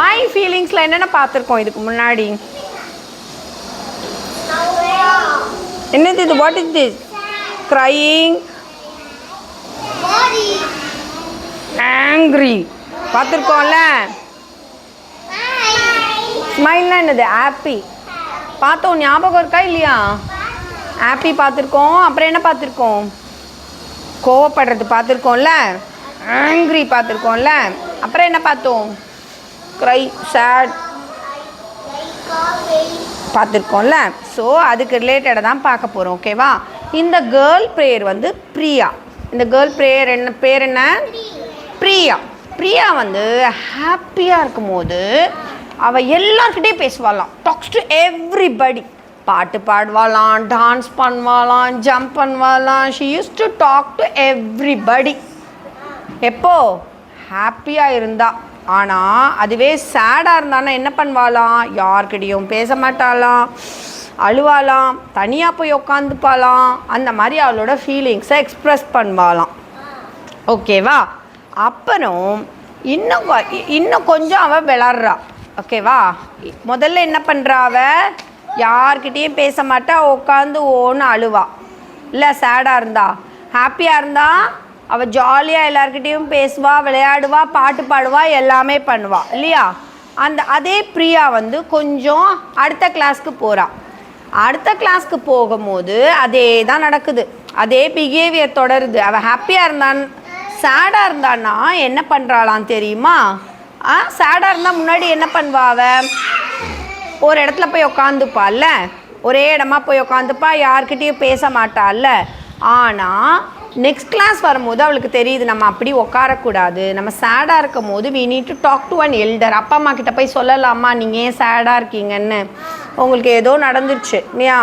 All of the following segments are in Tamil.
மை ஃபீலிங்ஸில் என்னென்ன பார்த்துருக்கோம் இதுக்கு முன்னாடி? என்னது இது? What is this? Crying, angry பார்த்துருக்கோம்ல. ஸ்மைல்னா என்னது? ஆப்பி பார்த்தோம், ஞாபகம் இருக்கா இல்லையா? ஆப்பி பார்த்துருக்கோம். அப்புறம் என்ன பார்த்துருக்கோம்? கோவப்படுறது பார்த்துருக்கோம்ல. ஆங்க்ரி பார்த்துருக்கோம்ல. அப்புறம் என்ன பார்த்தோம்? Cry, chat பார்த்துருக்கோம்ல. ஸோ அதுக்கு ரிலேட்டடாக தான் பார்க்க போகிறோம். ஓகேவா? இந்த கேர்ள் ப்ரேயர் வந்து பிரியா. இந்த கேர்ள் ப்ரேயர் என்ன பேர்? என்ன? பிரியா. பிரியா வந்து ஹாப்பியாக இருக்கும் போது அவள் எல்லார்கிட்டையும் பேசுவாளாம். Tax to everybody. பாட்டு பாடுவாளாம், டான்ஸ் பண்ணுவாளாம், ஜம்ப் பண்ணுவாளாம். She used to talk to everybody. எப்போ? ஹாப்பியாக இருந்தா. ஆனால் அதுவே சேடாக இருந்தானா என்ன பண்ணுவாளாம்? யார்கிட்டையும் பேச மாட்டாளாம், அழுவாளாம், தனியாக போய் உக்காந்துப்பாளாம். அந்த மாதிரி அவளோட ஃபீலிங்ஸை எக்ஸ்ப்ரெஸ் பண்ணுவாளாம். ஓகேவா? அப்புறம் இன்னும் கொஞ்சம் அவள் விளாட்றா. ஓகேவா? முதல்ல என்ன பண்ணுறா? அவள் யார்கிட்டையும் பேச மாட்டா, உட்காந்து ஓன்னு அழுவா. இல்லை சேடாக இருந்தா. ஹாப்பியாக இருந்தா அவள் ஜாலியாக எல்லார்கிட்டையும் பேசுவா, விளையாடுவா, பாட்டு பாடுவா, எல்லாமே பண்ணுவா இல்லையா? அதே பிரியா வந்து கொஞ்சம் அடுத்த கிளாஸ்க்கு போகிறா. அடுத்த கிளாஸ்க்கு போகும்போது அதே தான் நடக்குது. அதே பிஹேவியர் தொடருது. அவள் ஹாப்பியாக இருந்தான், சேடாக இருந்தான்னா என்ன பண்ணுறாளாம் தெரியுமா? சேடாக இருந்தால் முன்னாடி என்ன பண்ணுவா? அவள் ஒரு இடத்துல போய் உக்காந்துப்பாள்ல, ஒரே இடமா போய் உக்காந்துப்பா, யார்கிட்டையும் பேச மாட்டாள்ல. ஆனால் நெக்ஸ்ட் கிளாஸ் வரும்போது அவளுக்கு தெரியுது நம்ம அப்படி உட்காரக்கூடாது. நம்ம சேடாக இருக்கும் போது we need to talk to an elder. அப்பா அம்மா கிட்ட போய் சொல்லலாமா, நீங்கள் ஏன் சேடாக இருக்கீங்கன்னு? உங்களுக்கு ஏதோ நடந்துருச்சு இல்லையா?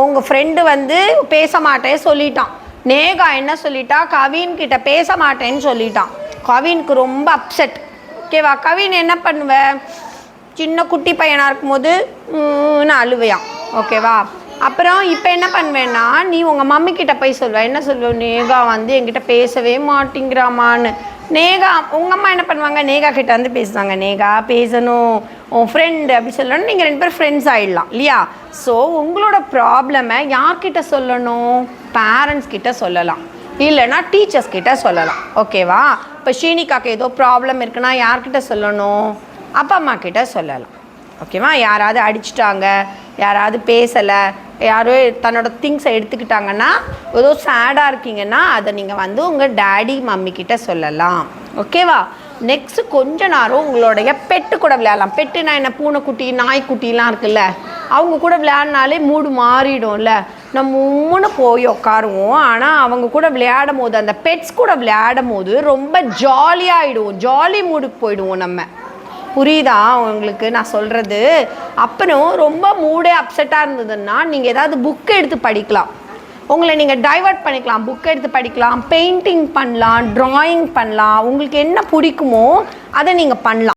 உங்கள் ஃப்ரெண்டு வந்து பேச மாட்டேன்னு சொல்லிட்டான். நேகா என்ன சொல்லிட்டா? கவின் கிட்ட பேச மாட்டேன்னு சொல்லிட்டான். கவினுக்கு ரொம்ப அப்செட். ஓகேவா? கவின் என்ன பண்ணுவேன்? சின்ன குட்டி பையனாக இருக்கும்போது நான் அழுவையான். ஓகேவா? அப்புறம் இப்போ என்ன பண்ணுவேன்னா, நீ உங்கள் மம்மி கிட்ட போய் சொல்லுவேன். என்ன சொல்லுவேன்? நேகா வந்து என்கிட்ட பேசவே மாட்டேங்கிறாமான்னு. நேகா உங்கள் அம்மா என்ன பண்ணுவாங்க? நேகா கிட்ட வந்து பேசுவாங்க. நேகா பேசணும், உன் ஃப்ரெண்டு அப்படி சொல்லணும். நீங்கள் 2 பேரும் ஃப்ரெண்ட்ஸ் ஆகிடலாம் இல்லையா? ஸோ உங்களோட ப்ராப்ளமை யார்கிட்ட சொல்லணும்? பேரண்ட்ஸ் கிட்ட சொல்லலாம், இல்லைன்னா டீச்சர்ஸ் கிட்ட சொல்லலாம். ஓகேவா? இப்போ ஷீனிகாக்கு ஏதோ ப்ராப்ளம் இருக்குன்னா யார்கிட்ட சொல்லணும்? அப்பா அம்மா கிட்ட சொல்லலாம். ஓகேவா? யாராவது அடிச்சிட்டாங்க, யாராவது பேசலை, யாரோ தன்னோட திங்ஸை எடுத்துக்கிட்டாங்கன்னா, ஏதோ சேடாக இருக்கீங்கன்னா அதை நீங்கள் வந்து உங்கள் டேடி மம்மி கிட்ட சொல்லலாம். ஓகேவா? நெக்ஸ்ட்டு கொஞ்ச நேரம் உங்களுடைய பெட்டு கூட விளையாடலாம். பெட்டுனா என்ன? பூனைக்குட்டி, நாய்க்குட்டிலாம் இருக்குல்ல, அவங்க கூட விளையாடினாலே மூடு மாறிடும்ல. நம்ம உம்முன்னு போய் உட்காருவோம். ஆனால் அவங்க கூட விளையாடும் போது, அந்த பெட்ஸ் கூட விளையாடும் போது ரொம்ப ஜாலியாகிடுவோம். ஜாலி மூடுக்கு போயிடுவோம் நம்ம. புரியுதா உங்களுக்கு நான் சொல்கிறது? அப்புறம் ரொம்ப மூடே அப்செட்டாக இருந்ததுன்னா நீங்கள் ஏதாவது புக்கு எடுத்து படிக்கலாம். உங்களை நீங்கள் டைவர்ட் பண்ணிக்கலாம். புக் எடுத்து படிக்கலாம், பெயிண்டிங் பண்ணலாம், ட்ராயிங் பண்ணலாம். உங்களுக்கு என்ன பிடிக்குமோ அதை நீங்கள் பண்ணலாம்.